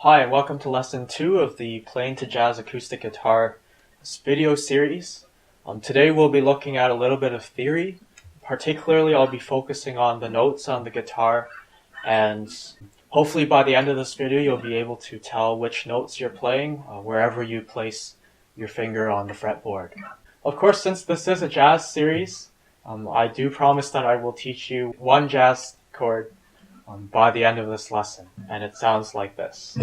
Hi, and welcome to lesson 2 of the Playing to Jazz Acoustic Guitar video series. Today we'll be looking at a little bit of theory. Particularly, I'll be focusing on the notes on the guitar, and hopefully by the end of this video you'll be able to tell which notes you're playing wherever you place your finger on the fretboard. Of course, since this is a jazz series, I do promise that I will teach you one jazz chord by the end of this lesson, and it sounds like this.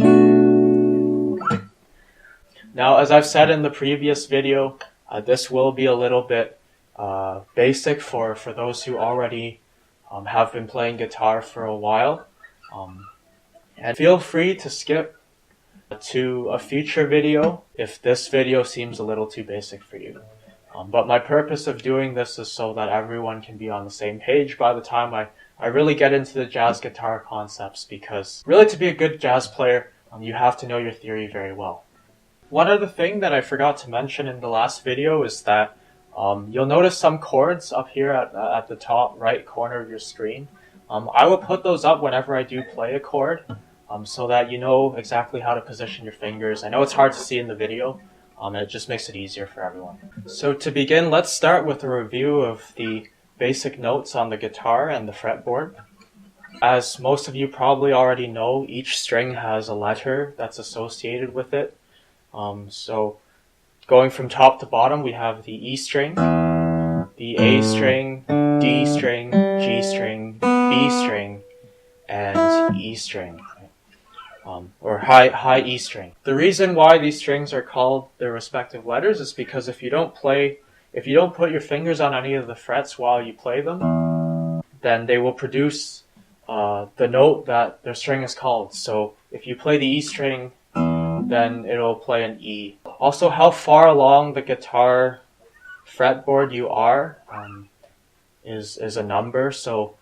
Now, as I've said in the previous video, this will be a little bit basic for those who already have been playing guitar for a while. And feel free to skip to a future video if this video seems a little too basic for you. But my purpose of doing this is so that everyone can be on the same page by the time I really get into the jazz guitar concepts, because really to be a good jazz player, you have to know your theory very well. One other thing that I forgot to mention in the last video is that you'll notice some chords up here at the top right corner of your screen. I will put those up whenever I do play a chord, so that you know exactly how to position your fingers. I know it's hard to see in the video, and it just makes it easier for everyone. So to begin, let's start with a review of the basic notes on the guitar and the fretboard. As most of you probably already know, each string has a letter that's associated with it. So going from top to bottom, we have the E string, the A string, D string, G string, B string, and E string, or high E string. The reason why these strings are called their respective letters is because if you don't put your fingers on any of the frets while you play them, then they will produce the note that their string is called. So if you play the E string, then it'll play an E. Also, how far along the guitar fretboard you are is a number. So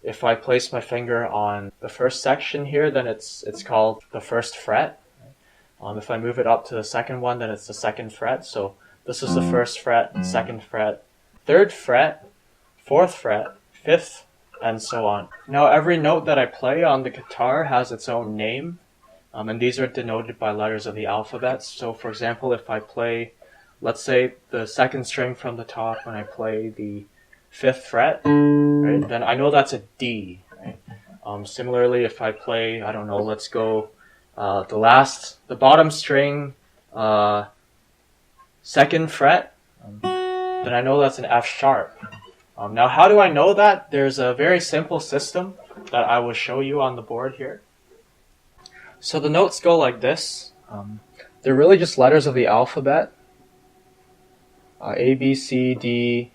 if I place my finger on the first section here, then it's called the first fret. If I move it up to the second one, then it's the second fret. So this is the first fret, second fret, third fret, fourth fret, fifth, and so on. Now, every note that I play on the guitar has its own name, and these are denoted by letters of the alphabet. So, for example, if I play, let's say, the second string from the top, when I play the fifth fret, right, then I know that's a D. Right? Similarly, if I play, I don't know, let's go the bottom string, second fret, then I know that's an F sharp. Now, how do I know that? There's a very simple system that I will show you on the board here. So the notes go like this. They're really just letters of the alphabet. A, B, C, D,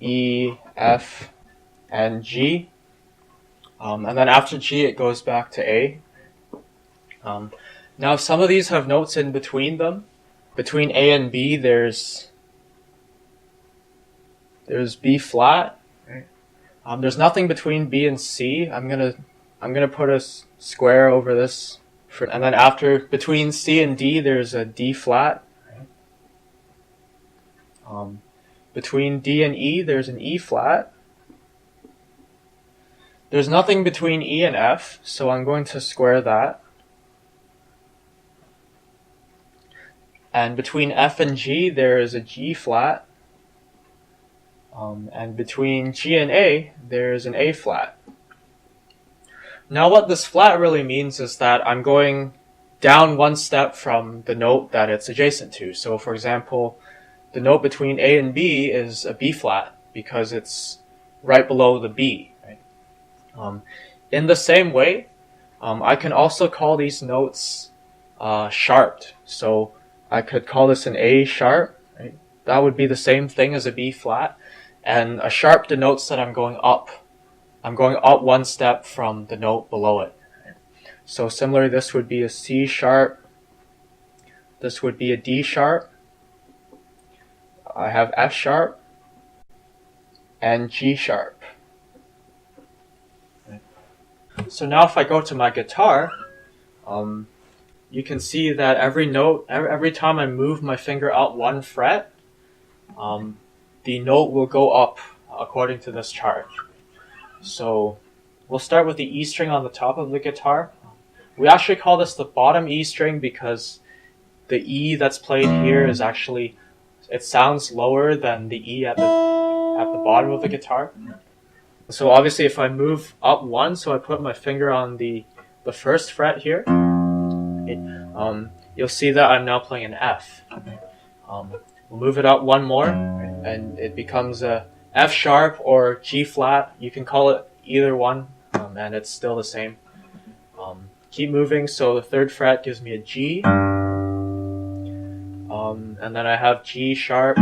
E, F, and G. And then after G, it goes back to A. Now, some of these have notes in between them. Between A and B, there's B flat. Right. There's nothing between B and C. I'm gonna put a square over this, and then between C and D, there's a D flat. Right. Between D and E, there's an E flat. There's nothing between E and F, so I'm going to square that. And between F and G, there is a G flat. And between G and A, there is an A flat. Now, what this flat really means is that I'm going down one step from the note that it's adjacent to. So, for example, the note between A and B is a B flat because it's right below the B. Right? In the same way, I can also call these notes sharped. So I could call this an A sharp. Right? That would be the same thing as a B flat. And a sharp denotes that I'm going up. I'm going up one step from the note below it. Right? So similarly, this would be a C sharp. This would be a D sharp. I have F sharp and G sharp. Right? So now if I go to my guitar, you can see that every time I move my finger out one fret, the note will go up according to this chart. So we'll start with the E string on the top of the guitar. We actually call this the bottom E string because the E that's played here is actually, it sounds lower than the E at the bottom of the guitar. So obviously if I move up one, so I put my finger on the first fret here, you'll see that I'm now playing an F. We'll move it up one more, and it becomes a F sharp or G flat. You can call it either one, and it's still the same. Keep moving, so the third fret gives me a G, and then I have G sharp,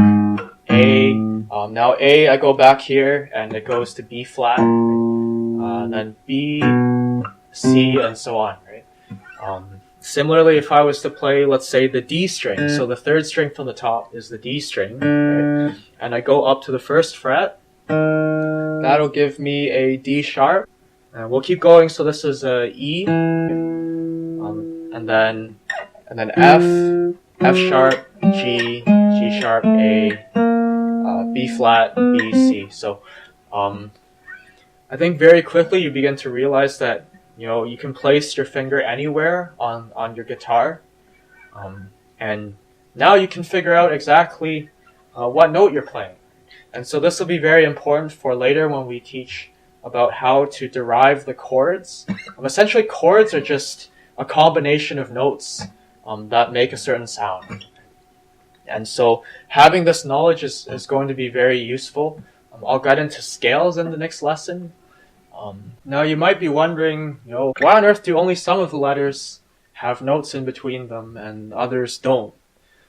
A. Now A, I go back here, and it goes to B flat, and then B, C, and so on, right? Similarly, if I was to play, let's say, the D string, so the third string from the top is the D string, right? And I go up to the first fret, that'll give me a D sharp, and we'll keep going, so this is a E, and then F, F sharp, G, G sharp, A, B flat, B, C. So I think very quickly you begin to realize that you can place your finger anywhere on your guitar, and now you can figure out exactly what note you're playing. And so this will be very important for later when we teach about how to derive the chords. Essentially, chords are just a combination of notes that make a certain sound. And so having this knowledge is going to be very useful. I'll get into scales in the next lesson. Now you might be wondering, why on earth do only some of the letters have notes in between them and others don't?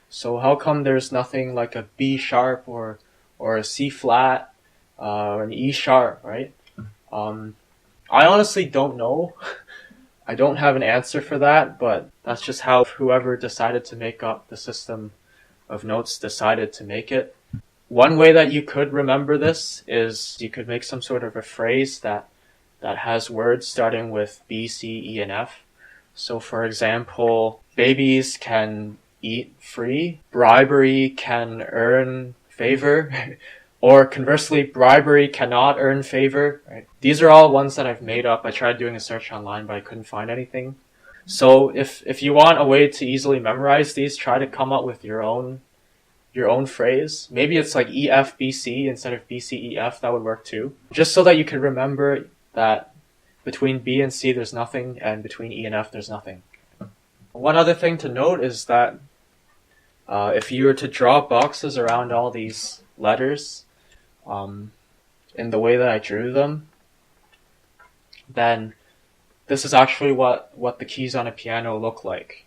So how come there's nothing like a B sharp or a C flat or an E sharp, right? I honestly don't know. I don't have an answer for that, but that's just how whoever decided to make up the system of notes decided to make it. One way that you could remember this is you could make some sort of a phrase that has words starting with B, C, E, and F. So for example, babies can eat free, bribery can earn favor, or conversely, bribery cannot earn favor. Right? These are all ones that I've made up. I tried doing a search online, but I couldn't find anything. So if you want a way to easily memorize these, try to come up with your own phrase. Maybe it's like E, F, B, C instead of B, C, E, F. That would work too. Just so that you can remember that between B and C there's nothing, and between E and F there's nothing. One other thing to note is that if you were to draw boxes around all these letters in the way that I drew them, then this is actually what the keys on a piano look like.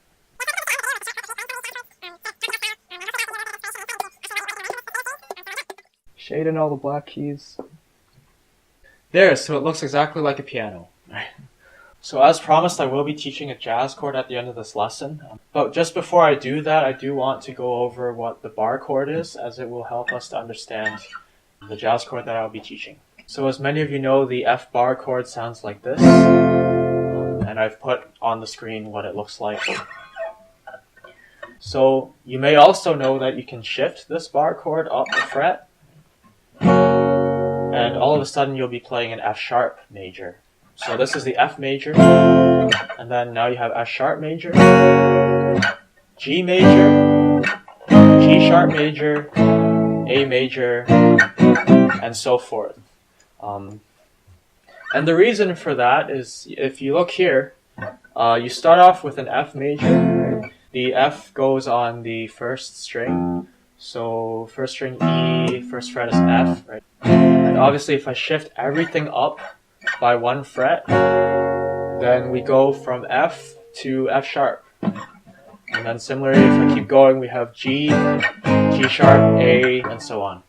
Shade in all the black keys. There, so it looks exactly like a piano. So as promised, I will be teaching a jazz chord at the end of this lesson. But just before I do that, I do want to go over what the bar chord is, as it will help us to understand the jazz chord that I'll be teaching. So as many of you know, the F bar chord sounds like this. And I've put on the screen what it looks like. So you may also know that you can shift this bar chord up a fret, and all of a sudden you'll be playing an F sharp major. So this is the F major, and then now you have F sharp major, G major, G sharp major, A major, and so forth. And the reason for that is, if you look here, you start off with an F major. The F goes on the first string. So first string E, first fret is F, right? And obviously if I shift everything up by one fret, then we go from F to F sharp. And then similarly, if I keep going, we have G, G sharp, A, and so on.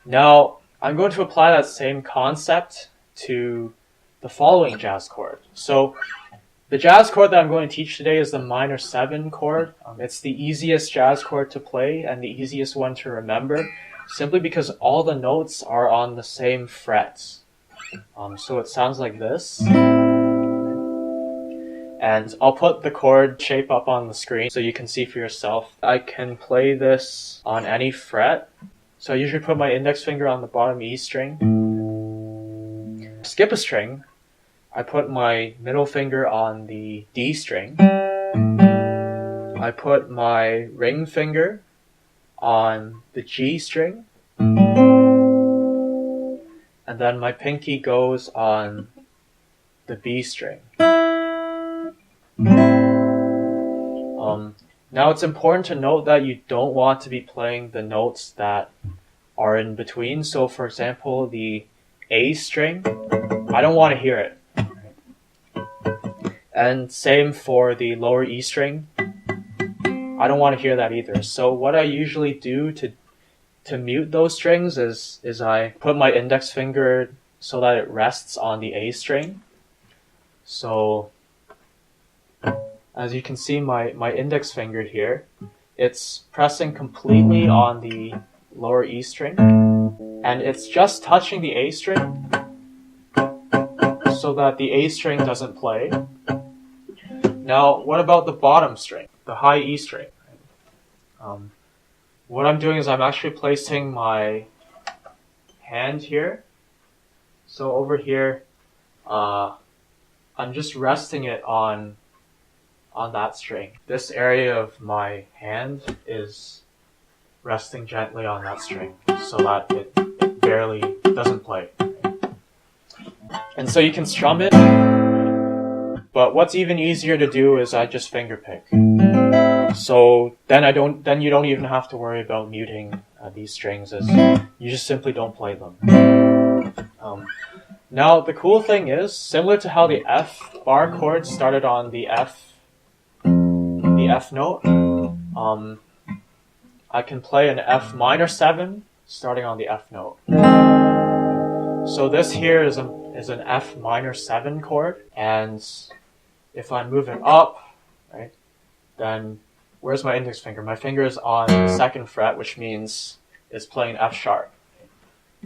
Now, I'm going to apply that same concept to the following jazz chord. So the jazz chord that I'm going to teach today is the minor 7 chord. It's the easiest jazz chord to play and the easiest one to remember, simply because all the notes are on the same frets. So it sounds like this. And I'll put the chord shape up on the screen so you can see for yourself. I can play this on any fret. So I usually put my index finger on the bottom E string, skip a string, I put my middle finger on the D string. I put my ring finger on the G string. And then my pinky goes on the B string. Now it's important to note that you don't want to be playing the notes that are in between. So for example, the A string, I don't want to hear it. And same for the lower E string, I don't want to hear that either. So what I usually do to mute those strings is I put my index finger so that it rests on the A string. So as you can see, my index finger here, it's pressing completely on the lower E string, and it's just touching the A string so that the A string doesn't play. Now, what about the bottom string, the high E string? What I'm doing is I'm actually placing my hand here. So over here, I'm just resting it on that string. This area of my hand is resting gently on that string so that it barely doesn't play. And so you can strum it, but what's even easier to do is I just finger pick. So then you don't even have to worry about muting these strings, as you just simply don't play them. Now the cool thing is, similar to how the F bar chord started on the F note, I can play an F minor 7 starting on the F note. So this here is an F minor 7 chord, and if I move it up, right, then where's my index finger? My finger is on the 2nd fret, which means it's playing F sharp.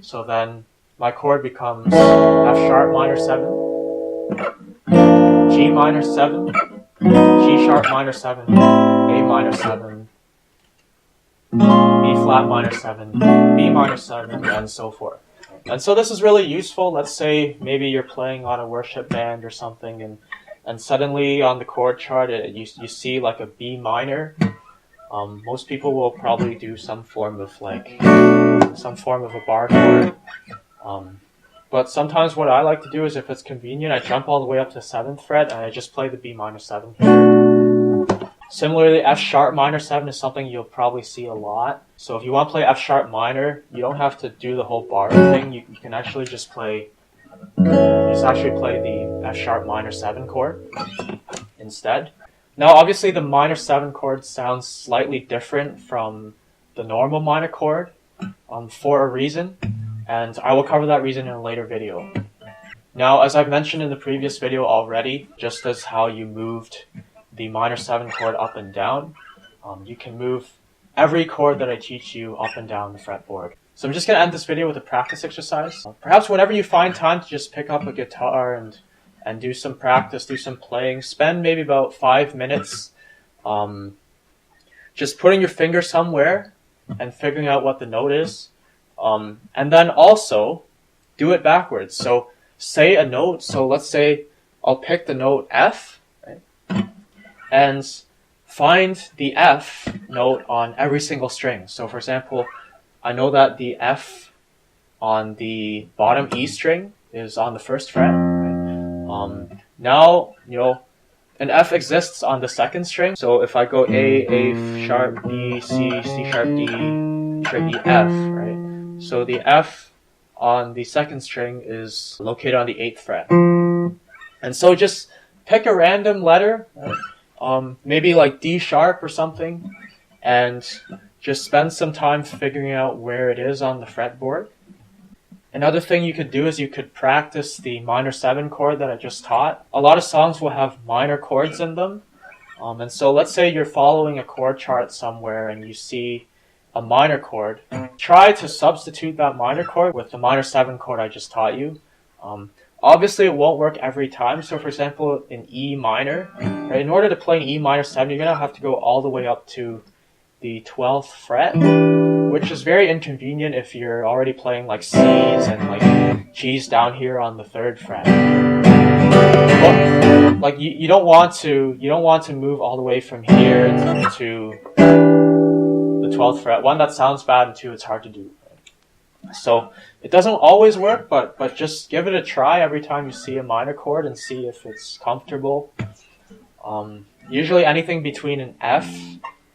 So then my chord becomes F sharp minor 7, G minor 7, G sharp minor 7, A minor 7, B flat minor 7, B minor 7, and so forth. And so this is really useful. Let's say maybe you're playing on a worship band or something, and suddenly on the chord chart you see like a B minor. Most people will probably do some form of a bar chord. But sometimes what I like to do is, if it's convenient, I jump all the way up to 7th fret and I just play the B minor 7 here. Similarly, F sharp minor 7 is something you'll probably see a lot. So if you want to play F sharp minor, you don't have to do the whole bar thing. You can actually just play the F sharp minor 7 chord instead. Now obviously the minor 7 chord sounds slightly different from the normal minor chord for a reason, and I will cover that reason in a later video. Now, as I've mentioned in the previous video already, just as how you moved the minor 7 chord up and down, you can move every chord that I teach you up and down the fretboard. So I'm just going to end this video with a practice exercise. Perhaps whenever you find time to just pick up a guitar and do some practice, do some playing, spend maybe about 5 minutes just putting your finger somewhere and figuring out what the note is. And then also do it backwards. So say a note. So let's say I'll pick the note F, right? And find the F note on every single string. So for example, I know that the F on the bottom E string is on the 1st fret. Right? Now, an F exists on the 2nd string. So if I go A sharp, D, C, C sharp, D, sharp, E, F, right? So the F on the 2nd string is located on the 8th fret. And so just pick a random letter, right? Maybe like D sharp or something, and just spend some time figuring out where it is on the fretboard. Another thing you could do is you could practice the minor 7 chord that I just taught. A lot of songs will have minor chords in them. And so let's say you're following a chord chart somewhere and you see a minor chord. Try to substitute that minor chord with the minor 7 chord I just taught you. Obviously, it won't work every time. So for example, in E minor, right, in order to play an E minor 7, you're going to have to go all the way up to the 12th fret, which is very inconvenient if you're already playing like C's and like G's down here on the 3rd fret. Well, like you don't want to move all the way from here to the 12th fret. One, that sounds bad, and two, it's hard to do. So it doesn't always work, but just give it a try every time you see a minor chord and see if it's comfortable. Usually anything between an F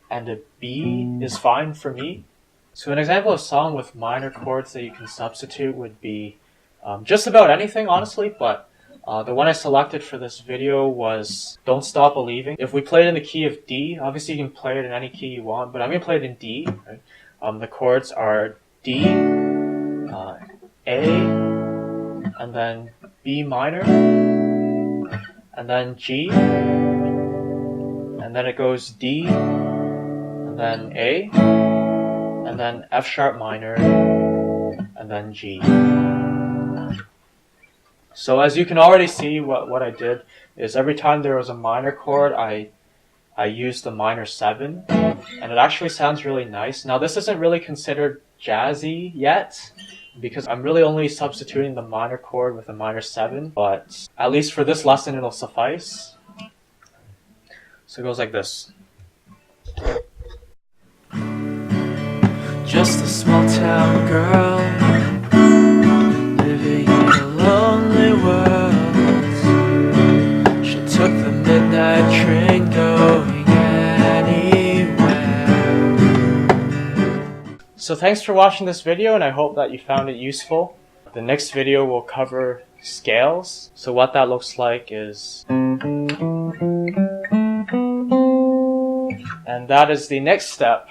and a B is fine for me. So an example of a song with minor chords that you can substitute would be just about anything, honestly, but the one I selected for this video was Don't Stop Believing. If we play it in the key of D, obviously you can play it in any key you want, but I'm going to play it in D. Right? The chords are D, A, and then B minor, and then G, and then it goes D, and then A, and then F sharp minor, and then G. So as you can already see, what I did is every time there was a minor chord, I used the minor 7, and it actually sounds really nice. Now this isn't really considered jazzy yet, because I'm really only substituting the minor chord with a minor 7, but at least for this lesson it'll suffice. So it goes like this. Just a small town girl living in a lonely world. She took the midnight train going anywhere. So thanks for watching this video, and I hope that you found it useful. The next video will cover scales. So what that looks like is... And that is the next step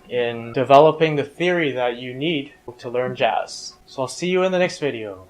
in developing the theory that you need to learn jazz. So I'll see you in the next video.